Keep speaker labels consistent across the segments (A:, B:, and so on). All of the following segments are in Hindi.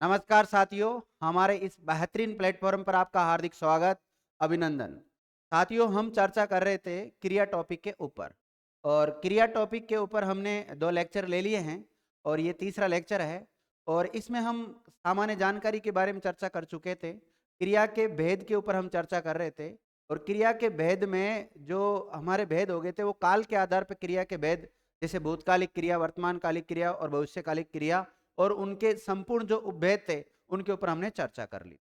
A: नमस्कार साथियों, हमारे इस बेहतरीन प्लेटफॉर्म पर आपका हार्दिक स्वागत, अभिनंदन। साथियों, हम चर्चा कर रहे थे क्रिया टॉपिक के ऊपर और क्रिया टॉपिक के ऊपर हमने 2 लेक्चर ले लिए हैं और ये तीसरा लेक्चर है और इसमें हम सामान्य जानकारी के बारे में चर्चा कर चुके थे। क्रिया के भेद के ऊपर हम चर्चा कर रहे थे और क्रिया के भेद में जो हमारे भेद हो गए थे वो काल के आधार पर क्रिया के भेद, जैसे भूतकालिक क्रिया, वर्तमानकालिक क्रिया और भविष्यकालिक क्रिया और उनके संपूर्ण जो उपभेद थे उनके ऊपर हमने चर्चा कर ली।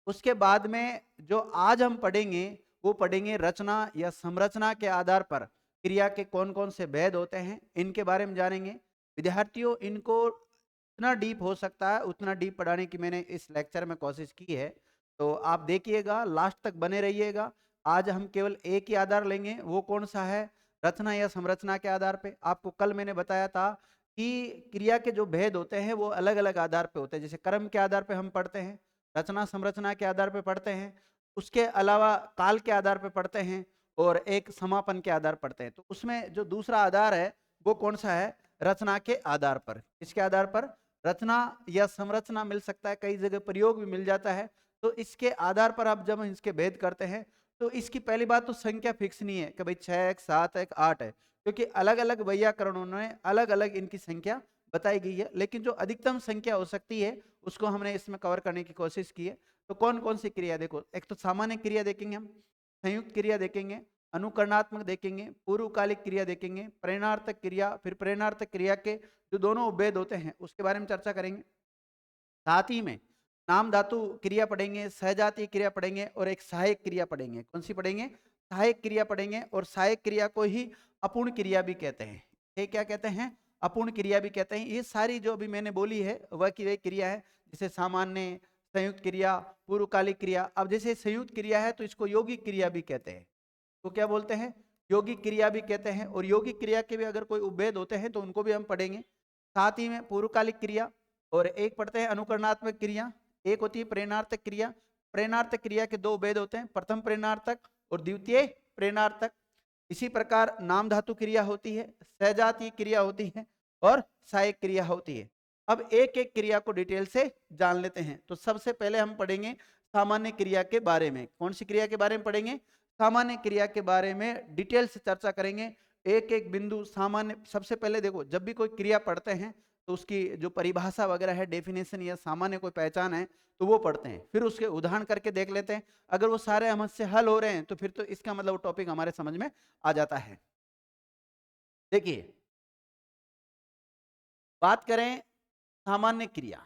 A: उसके बाद में जो आज हम पढ़ेंगे वो पढ़ेंगे रचना या संरचना के आधार पर क्रिया के कौन कौन से भेद होते हैं, इनके बारे में जानेंगे। विद्यार्थियों, इनको जितना डीप हो सकता है उतना डीप पढ़ाने की मैंने इस लेक्चर में कोशिश की है, तो आप देखिएगा, लास्ट तक बने रहिएगा। आज हम केवल एक ही आधार लेंगे, वो कौन सा है? रचना या संरचना के आधार पे। आपको कल मैंने बताया था कि क्रिया के जो भेद होते हैं वो अलग अलग आधार पे होते हैं। जैसे कर्म के आधार पे हम पढ़ते हैं, रचना संरचना के आधार पे पढ़ते हैं, उसके अलावा काल के आधार पे पढ़ते हैं और एक समापन के आधार पढ़ते हैं। तो उसमें जो दूसरा आधार है वो कौन सा है? रचना के आधार पर। किसके आधार पर? रचना या संरचना मिल सकता है, कई जगह प्रयोग भी मिल जाता है। तो इसके आधार पर आप जब इसके भेद करते हैं तो इसकी पहली बात तो संख्या फिक्स नहीं है कि भाई 6 1 7 1 8 है, क्योंकि अलग अलग वैयाकरणों में अलग अलग इनकी संख्या बताई गई है, लेकिन जो अधिकतम संख्या हो सकती है उसको हमने इसमें कवर करने की कोशिश की है। तो कौन कौन सी क्रिया देखो, एक तो सामान्य क्रिया देखेंगे हम, संयुक्त क्रिया देखेंगे, अनुकरणात्मक देखेंगे, पूर्वकालिक क्रिया देखेंगे, प्रेरणार्थक क्रिया, फिर प्रेरणार्थक क्रिया के जो दोनों उपभेद होते हैं उसके बारे में चर्चा करेंगे। साथ ही में नाम धातु क्रिया पढ़ेंगे, सहजातीय क्रिया पढ़ेंगे और एक सहायक क्रिया पढ़ेंगे। कौन सी पढ़ेंगे? सहायक क्रिया पढ़ेंगे और सहायक क्रिया को ही अपूर्ण क्रिया भी कहते हैं। ये क्या कहते हैं? अपूर्ण क्रिया भी कहते हैं। ये सारी जो अभी मैंने बोली है वह की वह क्रिया है, जैसे सामान्य, संयुक्त क्रिया, पूर्वकालिक क्रिया। अब जैसे संयुक्त क्रिया है तो इसको यौगिक क्रिया भी कहते हैं। तो क्या बोलते हैं? यौगिक क्रिया भी कहते हैं और यौगिक क्रिया के भी अगर कोई उपभेद होते हैं तो उनको भी हम पढ़ेंगे। साथ ही में पूर्वकालिक क्रिया और एक पढ़ते हैं अनुकरणात्मक क्रिया, एक होती है प्रेरणार्थक क्रिया। प्रेरणार्थक क्रिया के दो भेद होते हैं, प्रथम प्रेरणार्थक और द्वितीय प्रेरणार्थक। इसी प्रकार नाम धातु क्रिया होती है, सहजातीय क्रिया होती है और सहायक क्रिया होती है। अब एक एक क्रिया को डिटेल से जान लेते हैं। तो सबसे पहले हम पढ़ेंगे सामान्य क्रिया के बारे में। कौन सी क्रिया के बारे में पढ़ेंगे? सामान्य क्रिया के बारे में डिटेल से चर्चा करेंगे, एक एक बिंदु सामान्य। सबसे पहले देखो, जब भी कोई क्रिया पढ़ते हैं तो उसकी जो परिभाषा वगैरह है, डेफिनेशन या सामान्य कोई पहचान है तो वो पढ़ते हैं, फिर उसके उदाहरण करके देख लेते हैं। अगर वो सारे हमसे हल हो रहे हैं तो फिर तो इसका मतलब वो टॉपिक हमारे समझ में आ जाता है। देखिए, बात करें सामान्य क्रिया।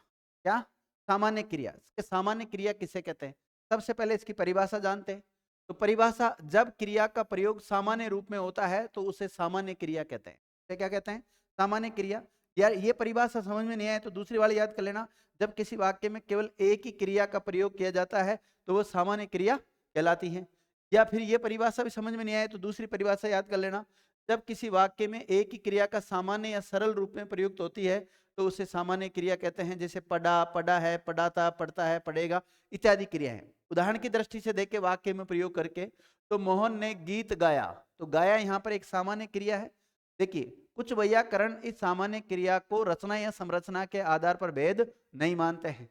A: क्या? सामान्य क्रिया। इसके सामान्य क्रिया किसे कहते हैं? सबसे पहले इसकी परिभाषा जानते हैं। तो परिभाषा, जब क्रिया का प्रयोग सामान्य रूप में होता है तो उसे सामान्य क्रिया कहते हैं। इसे क्या कहते हैं? सामान्य क्रिया। यार ये परिभाषा समझ में नहीं आए तो दूसरी वाली याद कर लेना। जब किसी वाक्य में केवल एक ही क्रिया का प्रयोग किया जाता है तो वो सामान्य क्रिया कहलाती है। या फिर ये परिभाषा भी समझ में नहीं आए तो दूसरी परिभाषा याद कर लेना। जब किसी वाक्य में एक ही क्रिया का सामान्य या सरल रूप में प्रयुक्त होती है तो उसे सामान्य क्रिया कहते हैं। जैसे पढ़ा, पढ़ा है, पढ़ाता, पढ़ता है, पढ़ेगा इत्यादि क्रिया है। उदाहरण की दृष्टि से देखे वाक्य में प्रयोग करके, तो मोहन ने गीत गाया, तो गाया यहाँ पर एक सामान्य क्रिया है। देखिए, कुछ वैयाकरण इस सामान्य क्रिया को रचना या संरचना के आधार पर भेद नहीं मानते हैं।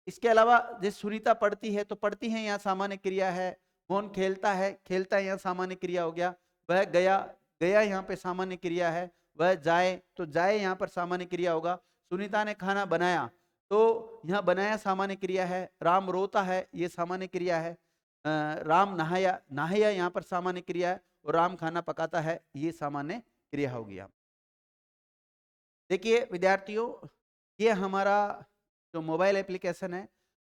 A: इसके अलावा जैसे सुनीता पढ़ती है तो पढ़ती है यहाँ सामान्य क्रिया है। मोहन खेलता है, खेलता है यहाँ सामान्य क्रिया हो गया। वह गया, गया यहाँ पे सामान्य क्रिया है। वह जाए तो जाए यहाँ पर सामान्य क्रिया होगा। सुनीता ने खाना बनाया तो यहाँ बनाया सामान्य क्रिया है। राम रोता है, ये सामान्य क्रिया है। राम नहाया, नहाया यहाँ पर सामान्य क्रिया है और राम खाना पकाता है, ये सामान्य क्रिया हो गया। देखिए विद्यार्थियों, ये हमारा जो मोबाइल एप्लीकेशन है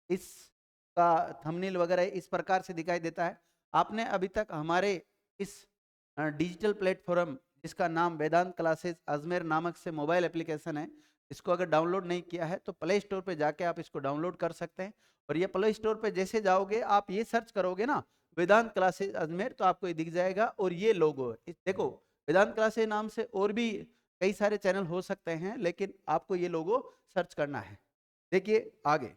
A: इसका थंबनेल वगैरह इस प्रकार से दिखाई देता है। आपने अभी तक हमारे इस डिजिटल प्लेटफॉर्म, जिसका नाम वेदांत क्लासेस अजमेर नामक से मोबाइल एप्लीकेशन है, इसको अगर डाउनलोड नहीं किया है तो प्ले स्टोर पे जाके आप इसको डाउनलोड कर सकते हैं। और ये प्ले स्टोर पे जैसे जाओगे, आप ये सर्च करोगे ना वेदांत क्लासेस अजमेर, तो आपको ये दिख जाएगा। और ये लोगो देखो, वेदांत क्लासेस नाम से और भी कई सारे चैनल हो सकते हैं, लेकिन आपको ये लोगो सर्च करना है। देखिए आगे,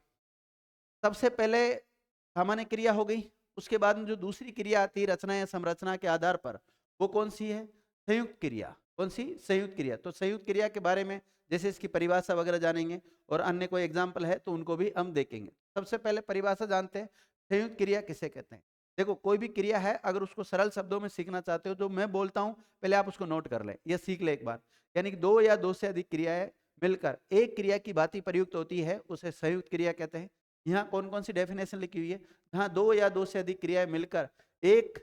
A: सबसे पहले सामान्य क्रिया हो गई। उसके बाद में जो दूसरी क्रिया आती है रचना या संरचना के आधार पर, वो कौन सी है? संयुक्त क्रिया। कौन सी? संयुक्त क्रिया। तो संयुक्त क्रिया के बारे में जैसे इसकी परिभाषा वगैरह जानेंगे और अन्य कोई एग्जाम्पल है तो उनको भी हम देखेंगे। सबसे पहले परिभाषा जानते हैं, संयुक्त क्रिया किसे कहते हैं। देखो कोई भी क्रिया है, अगर उसको सरल शब्दों में सीखना चाहते हो, जो मैं बोलता हूँ पहले आप उसको नोट कर ले, ये सीख ले एक बार। यानी कि दो या दो से अधिक क्रियाएं मिलकर एक क्रिया की भांति प्रयुक्त होती है, उसे संयुक्त क्रिया कहते हैं। यहाँ कौन कौन सी डेफिनेशन लिखी हुई है? जहाँ दो या दो से अधिक क्रियाएं मिलकर एक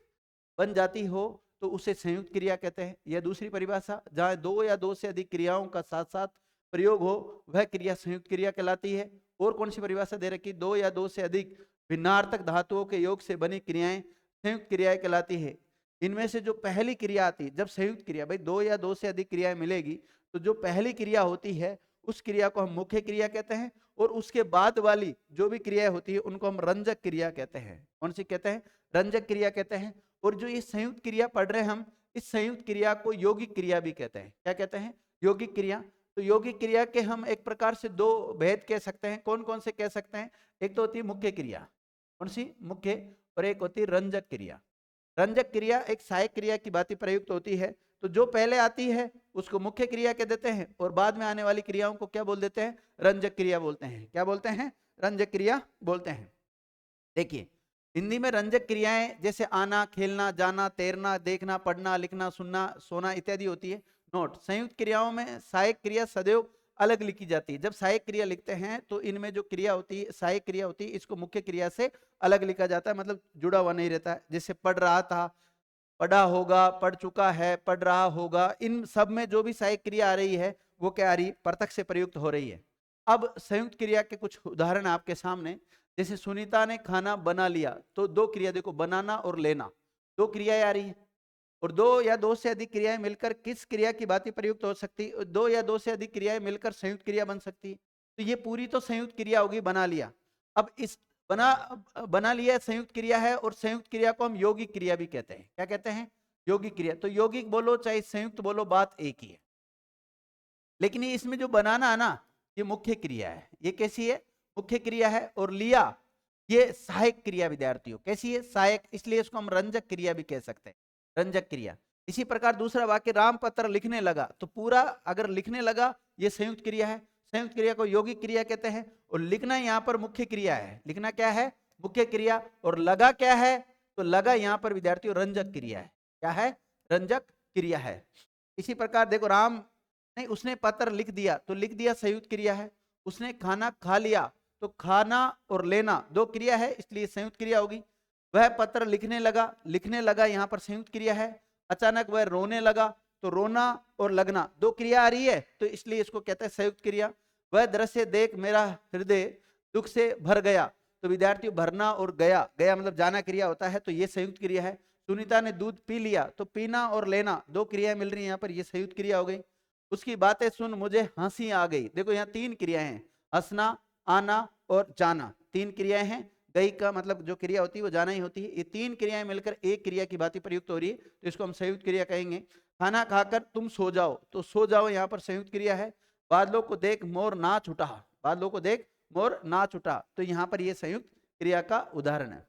A: बन जाती हो तो उसे संयुक्त क्रिया कहते हैं। यह दूसरी परिभाषा, जहाँ दो या दो से अधिक क्रियाओं का साथ साथ प्रयोग हो वह क्रिया संयुक्त क्रिया कहलाती है। और कौन सी परिभाषा दे रखी? दो या दो से अधिक भिन्नार्थक धातुओं के योग से बनी क्रियाएं संयुक्त क्रियाएं कहलाती है। इनमें से जो पहली क्रिया आती है, जब संयुक्त क्रिया, भाई दो या दो से अधिक क्रियाएं मिलेगी तो जो पहली क्रिया होती है उस क्रिया को हम मुख्य क्रिया कहते हैं, और उसके बाद वाली जो भी क्रिया होती है उनको हम रंजक क्रिया कहते हैं। कौन सी कहते हैं? रंजक क्रिया कहते हैं। और जो ये संयुक्त क्रिया पढ़ रहे हैं हम, इस संयुक्त क्रिया को यौगिक क्रिया भी कहते हैं। क्या कहते हैं? यौगिक क्रिया। तो यौगिक क्रिया के हम एक प्रकार से दो भेद कह सकते हैं। कौन कौन से कह सकते हैं? एक तो होती है मुख्य क्रिया, कौन सी? मुख्य। और एक होती है रंजक क्रिया। रंजक क्रिया एक सहायक क्रिया की भांति प्रयुक्त होती है। तो जो पहले आती है उसको मुख्य क्रिया कह देते हैं, और बाद में आने वाली क्रियाओं को क्या बोल देते हैं? रंजक क्रिया बोलते हैं। क्या बोलते हैं? रंजक क्रिया बोलते हैं। देखिए हिंदी में रंजक क्रियाएं जैसे आना, खेलना, जाना, तैरना, देखना, पढ़ना, लिखना, सुनना, सोना इत्यादि होती है। नोट, संयुक्त क्रियाओं में सहायक क्रिया सदैव अलग लिखी जाती है। जब सहायक क्रिया लिखते हैं तो इनमें जो क्रिया होती है, सहायक क्रिया होती है, इसको मुख्य क्रिया से अलग लिखा जाता है, मतलब जुड़ा हुआ नहीं रहता है। जैसे पढ़ रहा था, पढ़ा होगा, पढ़ चुका है, पढ़ रहा होगा, इन सब में जो भी सहायक क्रिया आ रही है वो क्या आ रही? प्रत्यक्ष से प्रयुक्त हो रही है। अब संयुक्त क्रिया के कुछ उदाहरण आपके सामने, जैसे सुनीता ने खाना बना लिया, तो दो क्रिया देखो, बनाना और लेना, दो क्रियाएं आ रही है। और दो या दो से अधिक क्रियाएं मिलकर किस क्रिया की भांति प्रयुक्त हो सकती है? दो या दो से अधिक क्रियाएं मिलकर संयुक्त क्रिया बन सकती है। तो ये पूरी तो संयुक्त क्रिया होगी, बना लिया। अब इस बना बना लिया संयुक्त क्रिया है, और संयुक्त क्रिया को हम यौगिक क्रिया भी कहते हैं। क्या कहते हैं? यौगिक क्रिया। तो यौगिक बोलो चाहे संयुक्त बोलो, बात एक ही है। लेकिन ये इसमें जो बनाना है ना, ये मुख्य क्रिया है। ये कैसी है? मुख्य क्रिया है। और लिया, ये सहायक क्रिया विद्यार्थियों। कैसी है? सहायक। इसलिए इसको हम रंजक क्रिया भी कह सकते हैं, रंजक क्रिया। इसी प्रकार दूसरा वाक्य, राम पत्र लिखने लगा, तो पूरा अगर लिखने लगा ये संयुक्त क्रिया है। संयुक्त क्रिया को यौगिक क्रिया कहते हैं। और लिखना यहाँ पर मुख्य क्रिया है। लिखना क्या है? मुख्य क्रिया। और लगा क्या है? तो लगा यहाँ पर विद्यार्थियों रंजक क्रिया है। क्या है? रंजक क्रिया है। इसी प्रकार देखो, राम नहीं, उसने पत्र लिख दिया, तो लिख दिया संयुक्त क्रिया है। उसने खाना खा लिया, तो खाना और लेना दो क्रिया है, इसलिए संयुक्त क्रिया होगी। वह पत्र लिखने लगा, लिखने लगा यहाँ पर संयुक्त क्रिया है। अचानक वह रोने लगा, तो रोना और लगना दो क्रिया आ रही है, तो इसलिए इसको कहते हैं संयुक्त क्रिया। वह दृश्य देख मेरा हृदय दुख से भर गया, तो विद्यार्थी भरना और गया, गया मतलब जाना क्रिया होता है, तो ये संयुक्त क्रिया है। सुनीता ने दूध पी लिया, तो पीना और लेना दो क्रिया मिल रही है यहाँ पर, ये संयुक्त क्रिया हो गई। उसकी बातें सुन मुझे हंसी आ गई, देखो यहाँ तीन क्रियाएं हैं, हंसना, आना और जाना, तीन क्रियाएं हैं। गई का मतलब जो क्रिया होती है वो जाना ही होती है। ये तीन क्रियाएं मिलकर एक क्रिया की भांति प्रयुक्त हो रही है, तो इसको हम संयुक्त क्रिया कहेंगे। खाना खाकर तुम सो जाओ, तो सो जाओ यहाँ पर संयुक्त क्रिया है। बादलों को देख मोर नाच उठा, बादलों को देख मोर नाच उठा, तो यहाँ पर ये संयुक्त क्रिया का उदाहरण है।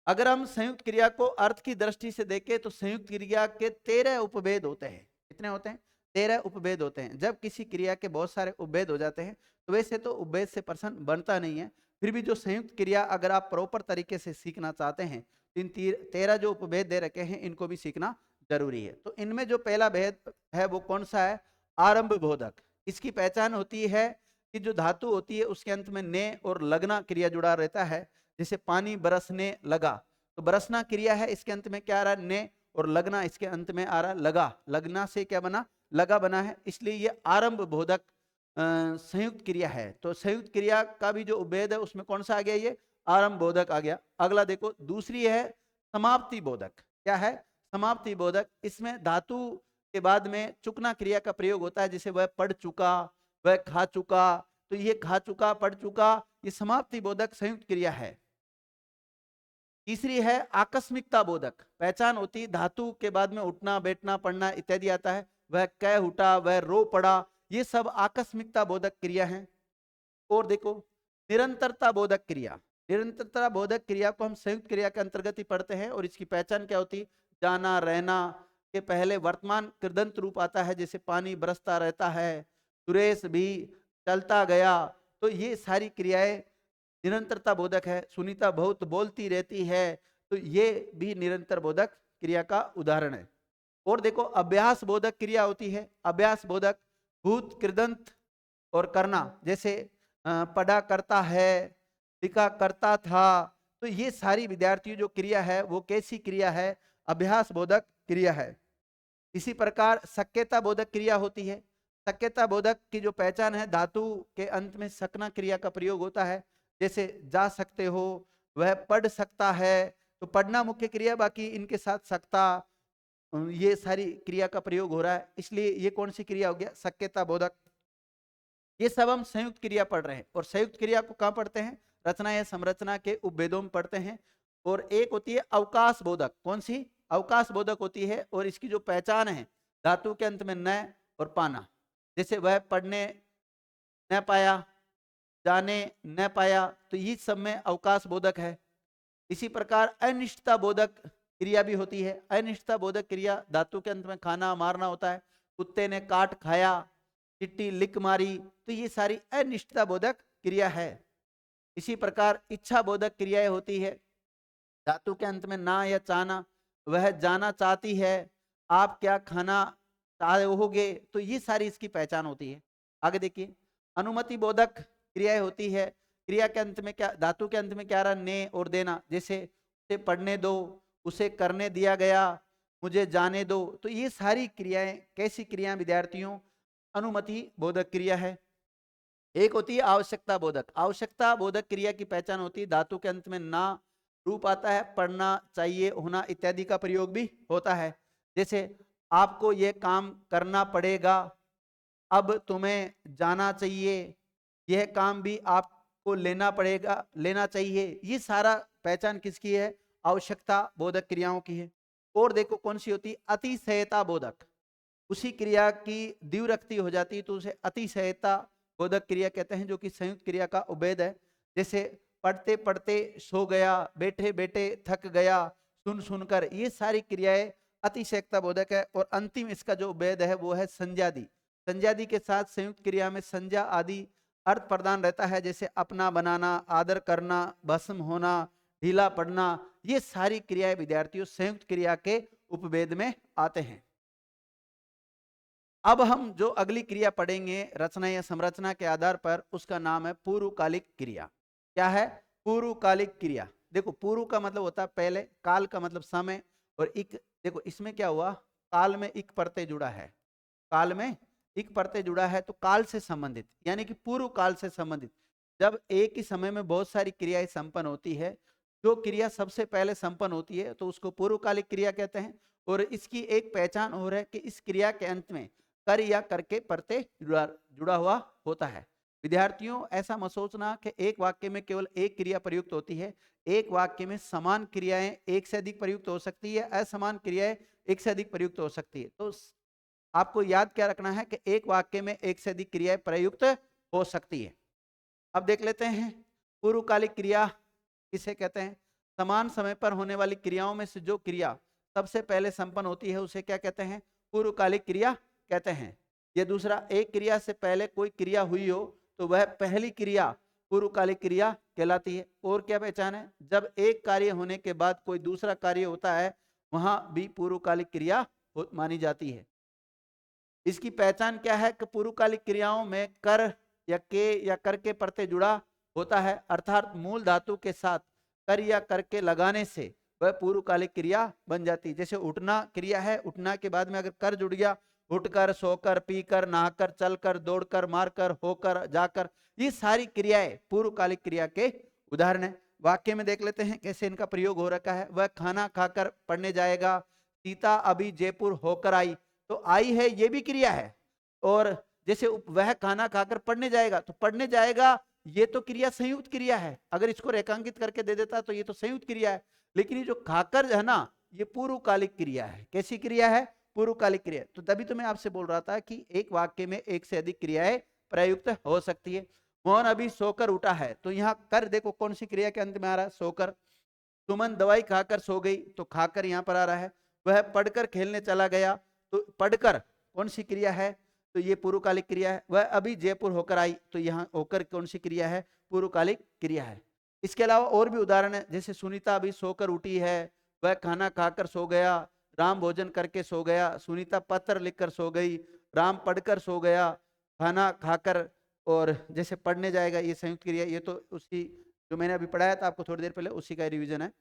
A: अगर हम संयुक्त क्रिया को अर्थ की दृष्टि से देखें तो संयुक्त क्रिया के 13 उपभेद होते हैं। कितने होते हैं? 13 उपभेद होते हैं। जब किसी क्रिया के बहुत सारे उपभेद हो जाते हैं, तो वैसे तो उपभेद से प्रश्न बनता नहीं है, फिर भी जो संयुक्त क्रिया अगर आप प्रॉपर तरीके से सीखना चाहते हैं, इन 13 जो उपभेद दे रखे हैं इनको भी सीखना जरूरी है। तो इनमें जो पहला भेद है वो कौन सा है? आरंभ बोधक। इसकी पहचान होती है कि जो धातु होती है उसके अंत में ने और लगना क्रिया जुड़ा रहता है। जैसे पानी बरसने लगा, तो बरसना क्रिया है, इसके अंत में क्या आ रहा है? ने, और लगना इसके अंत में आ रहा है लगा, लगना से क्या बना? लगा बना है, इसलिए ये आरंभ बोधक संयुक्त क्रिया है। तो संयुक्त क्रिया का भी जो उपभेद है उसमें कौन सा आ गया? ये आरंभ बोधक आ गया। अगला देखो, दूसरी है समाप्ति बोधक। क्या है? समाप्ति बोधक। इसमें धातु के बाद में चुकना क्रिया का प्रयोग होता है, जैसे वह पढ़ चुका, वह खा चुका, तो ये खा चुका, पढ़ चुका, ये समाप्ति बोधक संयुक्त क्रिया है। तीसरी है आकस्मिकता बोधक। पहचान होती है धातु के बाद में उठना, बैठना, पढ़ना इत्यादि आता है। वह कह उठा, वह रो पड़ा, ये सब आकस्मिकता बोधक क्रिया है। और देखो निरंतरता बोधक क्रिया। निरंतरता बोधक क्रिया को हम संयुक्त क्रिया के अंतर्गत ही पढ़ते हैं, और इसकी पहचान क्या होती है? जाना, रहना, के पहले वर्तमान कृदंत रूप आता है, जैसे पानी बरसता रहता है, सुरेश भी चलता गया। तो ये सारी क्रियाएं निरंतरता बोधक है। सुनीता बहुत बोलती रहती है, तो ये भी निरंतर बोधक क्रिया का उदाहरण है। और देखो अभ्यास बोधक क्रिया होती है। अभ्यास बोधक भूत कृदंत और करना, जैसे पढ़ा करता है, लिखा करता था। तो ये सारी विद्यार्थियों जो क्रिया है वो कैसी क्रिया है? अभ्यास बोधक क्रिया है। इसी प्रकार सक्यता बोधक क्रिया होती है। सक्यता बोधक की जो पहचान है, धातु के अंत में सकना क्रिया का प्रयोग होता है। जैसे जा सकते हो, वह पढ़ सकता है, तो पढ़ना मुख्य क्रिया, बाकी इनके साथ सकता, ये सारी क्रिया का प्रयोग हो रहा है, इसलिए ये कौन सी क्रिया हो गया? सक्यता बोधक। ये सब हम संयुक्त क्रिया पढ़ रहे हैं। और संयुक्त क्रिया को कहाँ पढ़ते हैं? रचना या संरचना के उपभेदों में पढ़ते हैं। और एक होती है अवकाश बोधक। कौन सी? अवकाश बोधक होती है। और इसकी जो पहचान है, धातु के अंत में न और पाना। जैसे वह पढ़ने न पाया, जाने न पाया, तो ये सब में अवकाश बोधक है। इसी प्रकार अनिश्चितता बोधक क्रिया भी होती है। अनिश्चितता बोधक क्रिया धातु के अंत में खाना मारना होता है। कुत्ते ने काट खाया, चिट्ठी लिख मारी, तो ये सारी अनिश्चितता बोधक क्रिया है। इसी प्रकार इच्छा बोधक क्रियाएं होती है। धातु के अंत में ना या चाहना, वह जाना चाहती है, आप क्या खाना चाहोगे, तो ये सारी इसकी पहचान होती है। आगे देखिए, अनुमति बोधक क्रियाएं होती है। क्रिया के अंत में क्या, धातु के अंत में क्या रहा? ने और देना। जैसे उसे पढ़ने दो, उसे करने दिया गया, मुझे जाने दो। तो ये सारी क्रियाएं कैसी क्रियाएं विद्यार्थियों? अनुमति बोधक क्रिया है। एक होती है आवश्यकता बोधक। आवश्यकता बोधक क्रिया की पहचान होती है, धातु के अंत में ना रूप आता है, पढ़ना, चाहिए, होना इत्यादि का प्रयोग भी होता है। जैसे आपको ये काम करना पड़ेगा, अब तुम्हें जाना चाहिए, यह काम भी आपको लेना पड़ेगा, लेना चाहिए। ये सारा पहचान किसकी है? आवश्यकता बोधक क्रियाओं की है। और देखो कौन सी होती है? अतिशयता बोधक। उसी क्रिया की द्विवृत्ति हो जाती है तो उसे अतिशयता बोधक क्रिया कहते हैं, जो कि संयुक्त क्रिया का उभेद है। जैसे पढ़ते पढ़ते सो गया, बैठे बैठे थक गया, सुन सुनकर, ये सारी क्रियाएं अतिशयता बोधक है। और अंतिम इसका जो उभेद है वो है संज्ञादि। संज्ञादि के साथ संयुक्त क्रिया में संज्ञा आदि अर्थ प्रदान रहता है। जैसे अपना बनाना, आदर करना, भस्म होना, ढीला पड़ना, ये सारी क्रियाएं विद्यार्थियों संयुक्त क्रिया के उपभेद में आते हैं। अब हम जो अगली क्रिया पढ़ेंगे रचना या संरचना के आधार पर, उसका नाम है पूर्वकालिक क्रिया। क्या है? पूर्वकालिक क्रिया। देखो पूर्व का मतलब होता है पहले, काल का मतलब समय, और इक, देखो इसमें क्या हुआ? काल में इक प्रत्यय जुड़ा है। काल में इक प्रत्यय जुड़ा है तो काल से संबंधित, यानी कि पूर्व काल से संबंधित। जब एक ही समय में बहुत सारी क्रियाएं संपन्न होती है, जो क्रिया सबसे पहले संपन्न होती है तो उसको पूर्वकालिक क्रिया कहते हैं। और इसकी एक पहचान हो रहा है कि इस क्रिया के अंत में कर या करके प्रत्यय जुड़ा हुआ होता है। विद्यार्थियों ऐसा मत सोचना कि एक वाक्य में केवल एक क्रिया प्रयुक्त होती है। एक वाक्य में समान क्रियाएं एक से अधिक प्रयुक्त हो सकती है, असमान क्रियाएं एक से अधिक प्रयुक्त हो सकती है। तो आपको याद क्या रखना है कि एक वाक्य में एक से अधिक क्रियाएं प्रयुक्त हो सकती है। अब देख लेते हैं पूर्वकालिक क्रिया किसे कहते हैं। समान समय पर होने वाली क्रियाओं में से जो क्रिया सबसे पहले संपन्न होती है उसे क्या कहते हैं? पूर्वकालिक क्रिया कहते हैं। ये दूसरा, एक क्रिया से पहले कोई क्रिया हुई हो तो वह पहली क्रिया पूर्वकालिक क्रिया कहलाती है। और क्या पहचान है? जब एक कार्य होने के बाद कोई दूसरा कार्य होता है, वहां भी पूर्वकालिक क्रिया मानी जाती है। इसकी पहचान क्या है? कि पूर्वकालिक क्रियाओं में कर या के या कर के प्रत्यय जुड़ा होता है, अर्थात मूल धातु के साथ कर या कर के लगाने से वह पूर्वकालिक क्रिया बन जाती है। जैसे उठना क्रिया है, उठना के बाद में अगर कर जुड़ गया, उठकर, सोकर, पीकर, नहाकर, चलकर, दौड़कर, मारकर, होकर, जाकर, ये सारी क्रियाएं पूर्वकालिक क्रिया के उदाहरण है। वाक्य में देख लेते हैं कैसे इनका प्रयोग हो रखा है। वह खाना खाकर पढ़ने जाएगा, सीता अभी जयपुर होकर आई, तो आई है ये भी क्रिया है। और जैसे वह खाना खाकर पढ़ने जाएगा, तो पढ़ने जाएगा ये तो क्रिया संयुक्त क्रिया है। अगर इसको रेखांकित करके दे देता तो ये तो संयुक्त क्रिया है, लेकिन ये जो खाकर है ना, ये पूर्वकालिक क्रिया है। कैसी क्रिया है? पूर्वकालिक क्रिया। तो तभी तो मैं आपसे बोल रहा था कि एक वाक्य में एक से अधिक क्रियाएं प्रयुक्त हो सकती है। मोहन अभी सोकर उठा है, तो यहाँ कर देखो कौन सी क्रिया के अंत में आ रहा है? सोकर। सुमन दवाई खाकर सो गई, तो खाकर यहाँ पर आ रहा है। वह पढ़कर खेलने चला गया, तो पढ़कर कौन सी क्रिया है, तो ये पूर्वकालिक क्रिया है। वह अभी जयपुर होकर आई, तो यहाँ होकर कौन सी क्रिया है, पूर्वकालिक क्रिया है। इसके अलावा और भी उदाहरण है, जैसे सुनीता अभी सोकर उठी है, वह खाना खाकर सो गया, राम भोजन करके सो गया, सुनीता पत्र लिखकर सो गई, राम पढ़कर सो गया, खाना खाकर, और जैसे पढ़ने जाएगा, ये संयुक्त क्रिया, ये तो उसी जो मैंने अभी पढ़ाया था आपको थोड़ी देर पहले, उसी का रिवीजन है।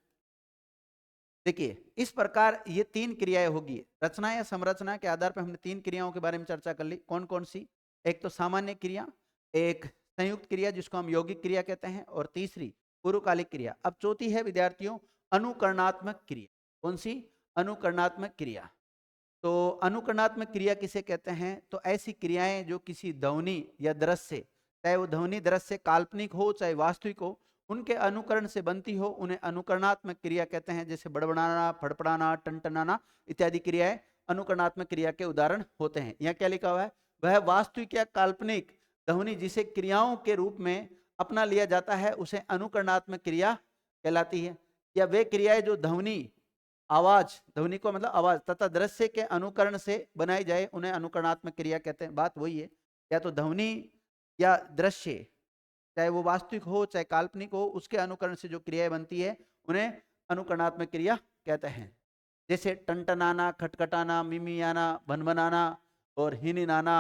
A: देखिए इस प्रकार ये 3 क्रियाएं होगी। रचना या संरचना के आधार पर हमने 3 क्रियाओं के बारे में चर्चा कर ली। कौन कौन सी, एक तो सामान्य क्रिया, एक संयुक्त क्रिया जिसको हम यौगिक क्रिया कहते हैं, और तीसरी पूर्वकालिक क्रिया। अब चौथी है विद्यार्थियों अनुकरणात्मक क्रिया। कौन सी, अनुकरणात्मक क्रिया। तो अनुकरणात्मक क्रिया किसे कहते हैं, तो ऐसी क्रियाएं जो किसी ध्वनि या दृश्य, चाहे वो ध्वनि दृश्य काल्पनिक हो चाहे वास्तविक हो, उनके अनुकरण से बनती हो, उन्हें अनुकरणात्मक क्रिया कहते हैं। जैसे बड़बड़ाना, फड़फड़ाना, टनटनाना इत्यादि क्रियाएं अनुकरणात्मक क्रिया के उदाहरण होते हैं। यहाँ क्या लिखा हुआ है, वह वास्तविक या काल्पनिक ध्वनि जिसे क्रियाओं के रूप में अपना लिया जाता है उसे अनुकरणात्मक क्रिया कहलाती है। या वे क्रियाएं जो ध्वनि, आवाज, ध्वनि को मतलब आवाज तथा दृश्य के अनुकरण से बनाई जाए उन्हें अनुकरणात्मक क्रिया कहते हैं। बात वही है, या तो ध्वनि या दृश्य, चाहे वो वास्तविक हो चाहे काल्पनिक हो, उसके अनुकरण से जो क्रियाएं बनती है उन्हें अनुकरणात्मक क्रिया कहते हैं। जैसे टनटनाना, खटखटाना, मिमियाना, भनभनाना और हिनिनाना,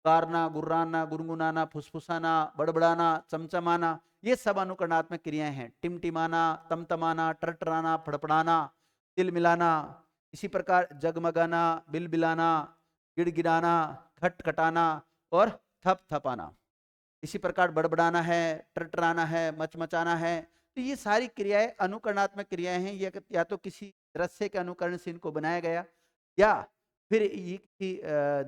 A: कारना, गुर्राना, गुनगुनाना, फुसफुसाना, बड़बड़ाना, चमचमाना, ये सब अनुकरणात्मक क्रियाएं हैं। टिमटिमाना, तमतमाना, टरटराना, फड़फड़ाना, तिल मिलाना, इसी प्रकार जगमगाना, बिलबिलाना, गिड़गिड़ाना, खटखटाना और थपथपाना। इसी प्रकार बड़बड़ाना है, टरटराना है, मचमचाना है। तो ये सारी क्रियाएं अनुकरणात्मक क्रियाएं हैं। ये या तो किसी दृश्य के अनुकरण से इनको बनाया गया, या फिर ये किसी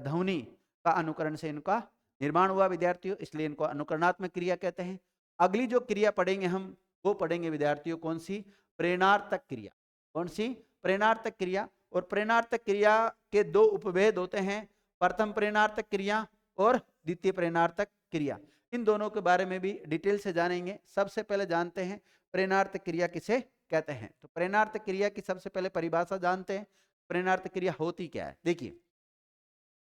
A: ध्वनि का अनुकरण से इनका निर्माण हुआ विद्यार्थियों, इसलिए इनको अनुकरणात्मक क्रिया कहते हैं। अगली जो क्रिया पढ़ेंगे हम, वो पढ़ेंगे विद्यार्थियों कौन सी, प्रेरणार्थक क्रिया। कौन सी, प्रेरणार्थक क्रिया। और प्रेरणार्थक क्रिया के 2 उपभेद होते हैं, प्रथम प्रेरणार्थक क्रिया और द्वितीय प्रेरणार्थक क्रिया। इन दोनों के बारे में भी डिटेल से जानेंगे। सबसे पहले जानते हैं प्रेरणार्थक क्रिया किसे कहते हैं। तो प्रेरणार्थक क्रिया की सबसे पहले परिभाषा जानते हैं। प्रेरणार्थक क्रिया होती क्या है, देखिए,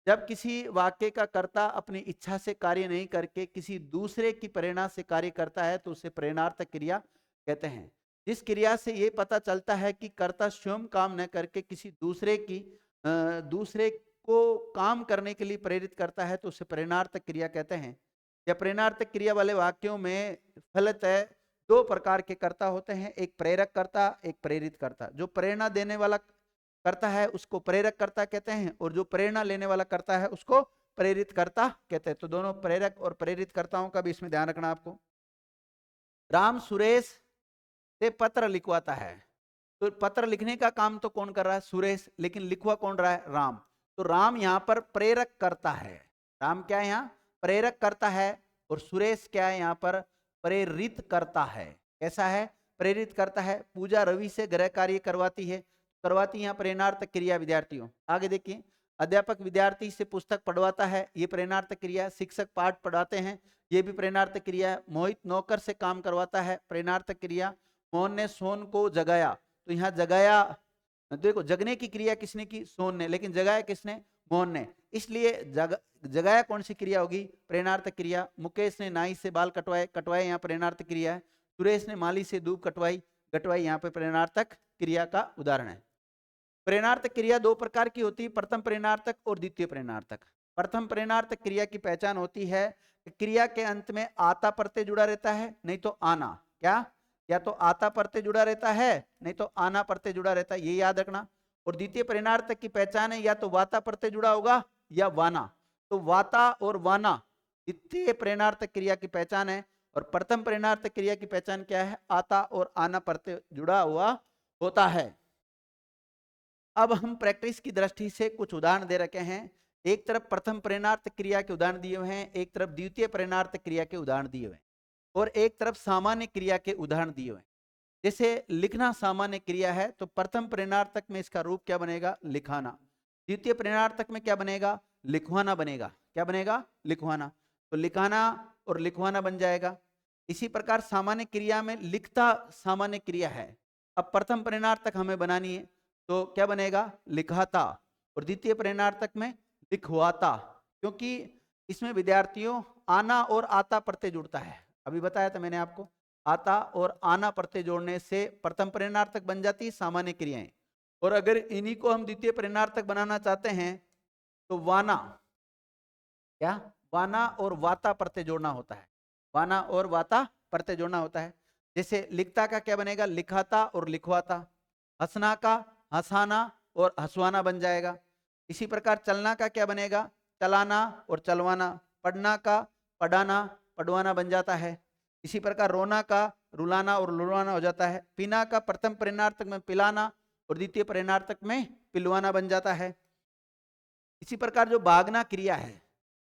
A: जब किसी वाक्य का कर्ता अपनी इच्छा से कार्य नहीं करके किसी दूसरे की प्रेरणा से कार्य करता है तो उसे प्रेरणार्थक क्रिया कहते हैं। जिस क्रिया से ये पता चलता है कि कर्ता स्वयं काम न करके किसी दूसरे को काम करने के लिए प्रेरित करता है तो उसे प्रेरणार्थक क्रिया कहते हैं। या प्रेरणार्थक क्रिया वाले वाक्यों में फलतः 2 प्रकार के कर्ता होते हैं, एक प्रेरक कर्ता, एक प्रेरित कर्ता। जो प्रेरणा देने वाला करता है उसको प्रेरक कर्ता कहते हैं, और जो प्रेरणा लेने वाला करता है उसको प्रेरित कर्ता कहते हैं। तो दोनों प्रेरक और प्रेरित कर्ताओं का भी इसमें ध्यान रखना आपको। राम सुरेश से पत्र लिखवाता है, तो पत्र लिखने का काम तो कौन कर रहा है, सुरेश, लेकिन लिखवा कौन रहा है, राम। तो राम यहाँ पर प्रेरक करता है। राम क्या है यहाँ, प्रेरक करता है। और सुरेश क्या है यहाँ पर, प्रेरित करता है। कैसा है, प्रेरित करता है। पूजा रवि से गृह कार्य करवाती है, करवाती यहाँ प्रेरणार्थक क्रिया विद्यार्थियों। आगे देखिए, अध्यापक विद्यार्थी से पुस्तक पढ़वाता है, ये प्रेरणार्थक क्रिया। शिक्षक पाठ पढ़ाते हैं, ये भी प्रेरणार्थक क्रिया है। मोहित नौकर से काम करवाता है, प्रेरणार्थक क्रिया। मोहन ने सोन को जगाया, तो यहाँ जगाया, देखो जगने की क्रिया किसने की, सोन ने, लेकिन जगाया किसने, मोहन ने, इसलिए जगाया कौन सी क्रिया होगी, प्रेरणार्थक क्रिया। मुकेश ने नाई से बाल कटवाए, कटवाए यहाँ प्रेरणार्थक क्रिया है। सुरेश ने माली से दूब कटवाई, कटवाई यहाँ पे प्रेरणार्थक क्रिया का उदाहरण है। प्रेरणार्थक क्रिया 2 प्रकार की होती है, प्रथम प्रेरणार्थक और द्वितीय प्रेरणार्थक। प्रथम प्रेरणार्थक क्रिया की पहचान होती है कि क्रिया के अंत में आता प्रत्यय जुड़ा रहता है, नहीं तो आना, क्या, या तो आता प्रत्यय जुड़ा रहता है नहीं तो आना प्रत्यय जुड़ा रहता है, ये याद रखना। और द्वितीय प्रेरणार्थक की पहचान है या तो वाता प्रत्यय जुड़ा होगा या वाना। तो वाता और वाना द्वितीय प्रेरणार्थक क्रिया की पहचान है, और प्रथम प्रेरणार्थक क्रिया की पहचान क्या है, आता और आना प्रत्यय जुड़ा हुआ होता है। अब हम प्रैक्टिस की दृष्टि से कुछ उदाहरण दे रखे हैं। एक तरफ प्रथम प्रेरणार्थक क्रिया के उदाहरण दिए हुए हैं, एक तरफ द्वितीय प्रेरणार्थक क्रिया के उदाहरण दिए हुए हैं, और एक तरफ सामान्य क्रिया के उदाहरण दिए हुए हैं। जैसे लिखना सामान्य क्रिया है, तो प्रथम प्रेरणार्थक में इसका रूप क्या बनेगा, लिखाना। द्वितीय प्रेरणार्थक में क्या बनेगा, लिखवाना बनेगा। क्या बनेगा, लिखवाना। तो लिखाना और लिखवाना बन जाएगा। इसी प्रकार सामान्य क्रिया में लिखता सामान्य क्रिया है। अब प्रथम प्रेरणार्थक हमें बनानी है, तो क्या बनेगा, लिखाता। और द्वितीय प्रेरणार्थक में लिखवाता, क्योंकि इसमें विद्यार्थियों आना और आता प्रत्यय जुड़ता है। अभी बताया था मैंने आपको, आता और आना प्रत्यय जोड़ने से प्रथम प्रेरणार्थक बन जाती है सामान्य क्रियाएं। और अगर इन्हीं को हम द्वितीय प्रेरणार्थक बनाना चाहते हैं तो वाना, क्या, वाना और वाता प्रत्यय जोड़ना होता है। वाना और वाता प्रत्यय जोड़ना होता है। जैसे लिखता का क्या बनेगा, लिखाता और लिखवाता। हंसना का हंसाना और हंसवाना बन जाएगा। इसी प्रकार चलना का क्या बनेगा, चलाना और चलवाना। पढ़ना का पढ़ाना पढ़वाना बन जाता है। इसी प्रकार रोना का रुलाना और लुलवाना हो जाता है। पीना का प्रथम प्रेरणार्थक में पिलाना और द्वितीय प्रेरणार्थक में पिलवाना बन जाता है। इसी प्रकार जो भागना क्रिया है,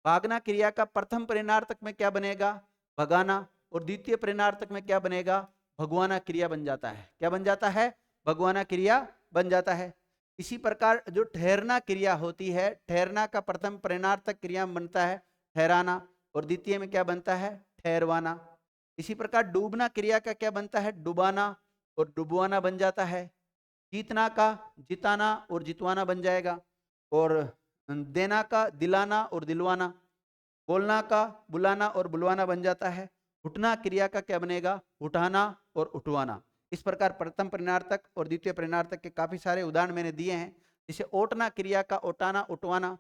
A: भागना क्रिया का प्रथम प्रेरणार्थक में क्या बनेगा, भगाना। और द्वितीय प्रेरणार्थक में क्या बनेगा, भगवाना क्रिया बन जाता है। क्या बन जाता है, भगवाना क्रिया बन जाता है। इसी प्रकार जो ठहरना क्रिया होती है, ठहरना का प्रथम प्रेरणार्थक क्रिया में बनता है ठहराना और द्वितीय में क्या बनता है, ठहरवाना। इसी प्रकार डूबना क्रिया का क्या बनता है, डुबाना और डुबवाना बन जाता है। जीतना का जिताना और जितवाना बन जाएगा। और देना का दिलाना और दिलवाना। बोलना का बुलाना और बुलवाना बन जाता है। उठना क्रिया का क्या बनेगा, उठाना और उठवाना। इस प्रकार प्रथम प्रेरणार्थक और द्वितीय प्रेरणार्थक के काफी सारे उदाहरण मैंने दिए हैं। जैसे ओटना क्रिया का ओटाना उठवाना,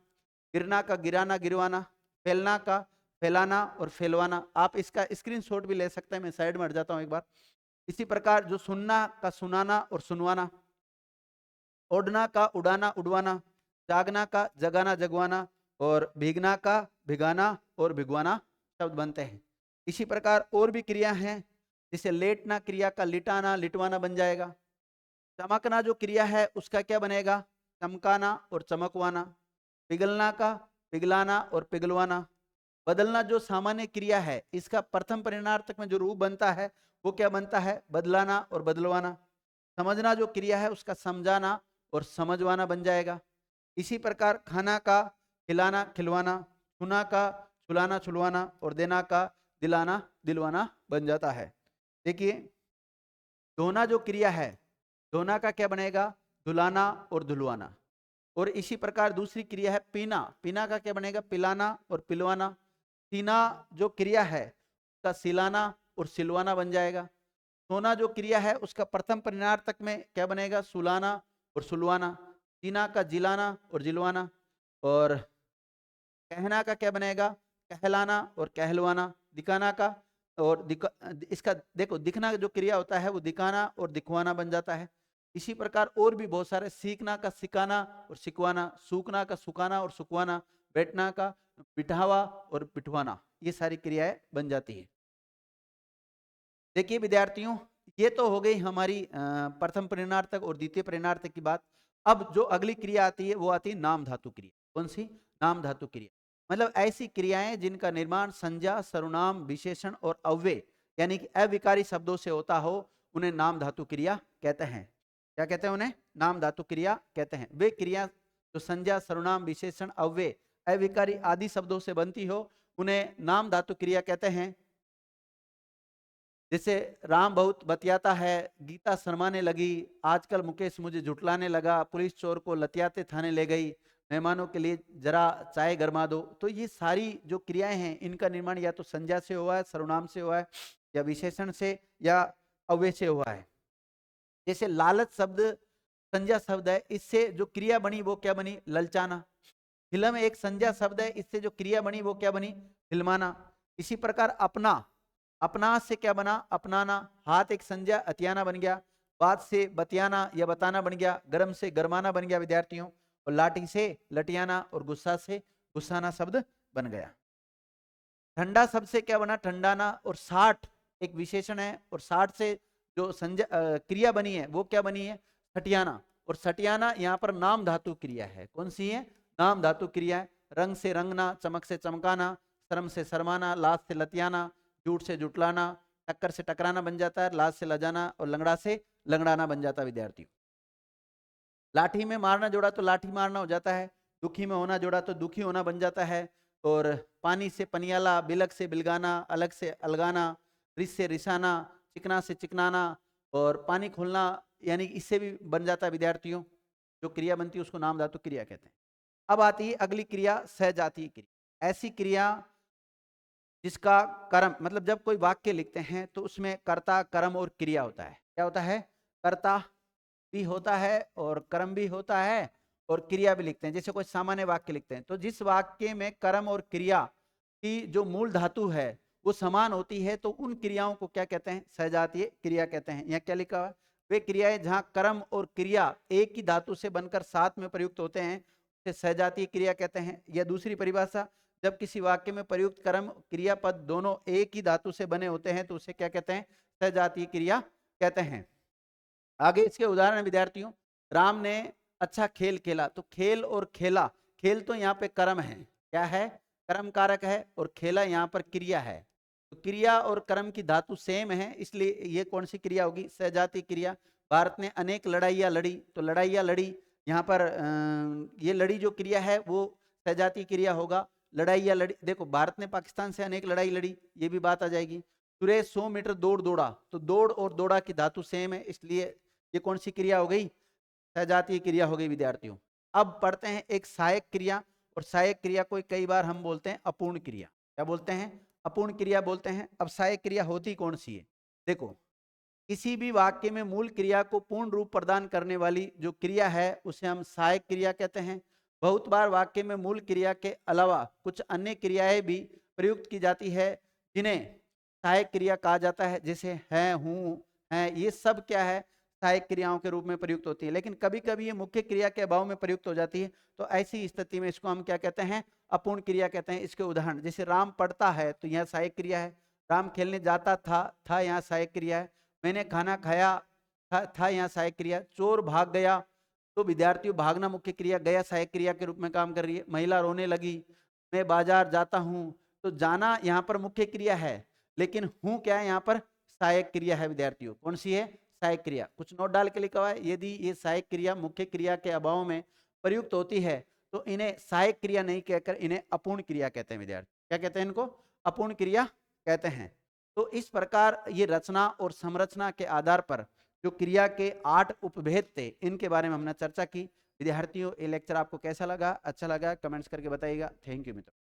A: गिरना का गिराना गिरवाना, फैलना का फैलाना और फैलवाना। आप इसका स्क्रीनशॉट भी ले सकते हैं, मैं साइड में हट जाता हूं एक बार। इसी प्रकार जो सुनना का सुनाना और सुनवाना, ओढ़ना का उड़ाना उड़वाना, जागना का जगाना जगवाना और भीगना का भिगाना और भिगवाना शब्द बनते हैं। इसी प्रकार और भी क्रिया हैं, जैसे लेटना क्रिया का लिटाना लिटवाना बन जाएगा। चमकना जो क्रिया है उसका क्या बनेगा, चमकाना और चमकवाना। पिघलना का पिघलाना और पिघलवाना। बदलना जो सामान्य क्रिया है, इसका प्रथम प्रेरणार्थक में जो रूप बनता है वो क्या बनता है, बदलाना और बदलवाना। समझना जो क्रिया है उसका समझाना और समझवाना बन जाएगा। इसी प्रकार खाना का खिलाना खिलवाना, छूना का छुलाना छुलवाना और देना का दिलाना दिलवाना बन जाता है। देखिए धोना जो क्रिया है, धोना का क्या बनेगा, धुलाना और धुलवाना। और इसी प्रकार दूसरी क्रिया है पीना, पीना का क्या बनेगा, पिलाना और पिलवाना। सीना जो क्रिया है उसका सिलाना और सिलवाना बन जाएगा। सोना जो क्रिया है उसका प्रथम प्रेरणार्थक में क्या बनेगा, सुलाना और सुलवाना। जीना का जिलाना और जिलवाना। और कहना का क्या बनेगा, कहलाना और कहलवाना। दिखाना का और इसका देखो दिखना जो क्रिया होता है वो दिखाना और दिखवाना बन जाता है। इसी प्रकार और भी बहुत सारे, सीखना का सिखाना और सिखवाना, सूखना का सुखाना और सुखवाना, बैठना का बिठावा और बिठवाना, ये सारी क्रियाएं बन जाती है। देखिए विद्यार्थियों, ये तो हो गई हमारी प्रथम प्रेरणार्थक और द्वितीय प्रेरणार्थक की बात। अब जो अगली क्रिया आती है वो आती है नाम धातु क्रिया। कौन सी, नाम धातु क्रिया। मतलब ऐसी क्रियाएं जिनका निर्माण संज्ञा सर्वनाम विशेषण और अव्यय यानी कि अविकारी शब्दों से होता हो, उन्हें नाम धातु क्रिया कहते हैं। क्या कहते हैं उन्हें, नाम धातु क्रिया कहते हैं। वे क्रिया जो संज्ञा सर्वनाम विशेषण अव्यय अविकारी आदि शब्दों से बनती हो उन्हें नाम धातु क्रिया कहते हैं। जैसे राम बहुत बतियाता है, गीता शर्माने लगी, आजकल मुकेश मुझे झुटलाने लगा, पुलिस चोर को लतियाते थाने ले गई, मेहमानों के लिए जरा चाय गरमा दो। तो ये सारी जो क्रियाएं हैं इनका निर्माण या तो संज्ञा से हुआ है, सर्वनाम से हुआ है, या विशेषण से, या अव्यय से हुआ है। जैसे लालच शब्द संज्ञा शब्द है, इससे जो क्रिया बनी वो क्या बनी, ललचाना। फिल्म एक संज्ञा शब्द है, इससे जो क्रिया बनी वो क्या बनी, फिल्माना। इसी प्रकार अपना, अपना से क्या बना, अपनाना। हाथ एक संज्ञा अतियाना बन गया, बात से बतियाना या बताना बन गया, गर्म से गरमाना बन गया विद्यार्थियों, और लाठी से लटियाना और गुस्सा से गुस्साना शब्द बन गया। ठंडा शब्द से क्या बना, ठंडाना। और 60 एक विशेषण है, और 60 से जो संज्ञा क्रिया बनी है वो क्या बनी है, सटियाना। और सटियाना यहाँ पर नाम धातु क्रिया है। कौन सी है, नाम धातु क्रिया है। रंग से रंगना, चमक से चमकाना, शर्म से शर्माना, लाज से लतियाना, झूठ से जुटलाना, टक्कर से टकराना बन जाता है, लाज से लजाना, और लंगड़ा से लंगड़ाना बन जाता है विद्यार्थी। लाठी में मारना जोड़ा तो लाठी मारना हो जाता है, दुखी में होना जोड़ा तो दुखी होना बन जाता है। और पानी से पनियाला, बिलक से बिलगाना, अलग से अलगाना, रिस से रिसाना, चिकना से चिकनाना, और पानी खोलना यानी इससे भी बन जाता है विद्यार्थियों। जो क्रिया बनती है उसको नाम धातु क्रिया कहते हैं। अब आती है अगली क्रिया सहजातीय क्रिया। ऐसी क्रिया जिसका कर्म, मतलब जब कोई वाक्य लिखते हैं तो उसमें कर्ता कर्म और क्रिया होता है। क्या होता है? कर्ता भी होता है और कर्म भी होता है और क्रिया भी लिखते हैं। जैसे कोई सामान्य वाक्य लिखते हैं तो जिस वाक्य में कर्म और क्रिया की जो मूल धातु है वो समान होती है तो उन क्रियाओं को क्या कहते हैं? सहजातीय क्रिया कहते हैं। यहाँ क्या लिखा हुआ है? वे क्रियाएं जहां कर्म और क्रिया एक ही धातु से बनकर साथ में प्रयुक्त होते हैं उसे सहजातीय क्रिया कहते हैं। या दूसरी परिभाषा, जब किसी वाक्य में प्रयुक्त कर्म क्रिया पद दोनों एक ही धातु से बने होते हैं तो उसे क्या कहते हैं? सहजातीय क्रिया कहते हैं। आगे इसके उदाहरण विद्यार्थियों, राम ने अच्छा खेल खेला। तो खेल और खेला, खेल तो यहाँ पे कर्म है, क्या है? कर्म कारक है, और खेला यहाँ पर क्रिया है। तो क्रिया और कर्म की धातु सेम है, इसलिए ये कौन सी क्रिया होगी? सहजातीय क्रिया। भारत ने अनेक लड़ाइयाँ लड़ी, तो लड़ाइयाँ लड़ी यहाँ पर ये लड़ी जो क्रिया है वो सहजातीय क्रिया होगा। लड़ाइयाँ लड़ी, देखो भारत ने पाकिस्तान से अनेक लड़ाई लड़ी, ये भी बात आ जाएगी। सुरेश 100 मीटर दौड़ दौड़ा, तो दौड़ और दौड़ा की धातु सेम है, इसलिए ये कौन सी क्रिया हो गई? सहजातीय क्रिया हो गई विद्यार्थियों। अब पढ़ते हैं एक सहायक क्रिया, और सहायक क्रिया को कई बार हम बोलते हैं अपूर्ण क्रिया। क्या बोलते हैं? अपूर्ण क्रिया बोलते हैं। अब सहायक क्रिया होती कौन सी है? देखो, किसी भी वाक्य में मूल क्रिया को पूर्ण रूप प्रदान करने वाली जो क्रिया है उसे हम सहायक क्रिया कहते हैं। बहुत बार वाक्य में मूल क्रिया के अलावा कुछ अन्य क्रियाएं भी प्रयुक्त की जाती है जिन्हें सहायक क्रिया कहा जाता है। जैसे है, हूँ, है, ये सब क्या है? सहायक क्रियाओं के रूप में प्रयुक्त होती है। लेकिन कभी कभी ये मुख्य क्रिया के अभाव में प्रयुक्त हो जाती है, तो ऐसी स्थिति में इसको हम क्या कहते हैं? अपूर्ण क्रिया कहते हैं। इसके उदाहरण, जैसे राम पढ़ता है तो यह सहायक क्रिया है। राम खेलने जाता था यहाँ सहायक क्रिया है। मैंने खाना खाया था यहाँ सहायक क्रिया। चोर भाग गया, तो विद्यार्थियों भागना मुख्य क्रिया, गया सहायक क्रिया के रूप में काम कर रही है। महिला रोने लगी, मैं बाजार जाता हूँ, तो जाना यहाँ पर मुख्य क्रिया है, लेकिन हूँ क्या है? यहाँ पर सहायक क्रिया है विद्यार्थियों। कौन सी है? सहायक क्रिया। कुछ नोट डाल के लिखा हुआ है, यदि ये सहायक क्रिया मुख्य क्रिया के अभाव में प्रयुक्त होती है तो इन्हें सहायक क्रिया नहीं कहकर इन्हें अपूर्ण क्रिया कहते हैं विद्यार्थी। क्या कहते हैं इनको? अपूर्ण क्रिया कहते हैं। तो इस प्रकार ये रचना और संरचना के आधार पर जो क्रिया के 8 उपभेद थे इनके बारे में हमने चर्चा की। विद्यार्थियों, ये लेक्चर आपको कैसा लगा? अच्छा लगा? कमेंट्स करके बताइएगा। थैंक यू मित्रों।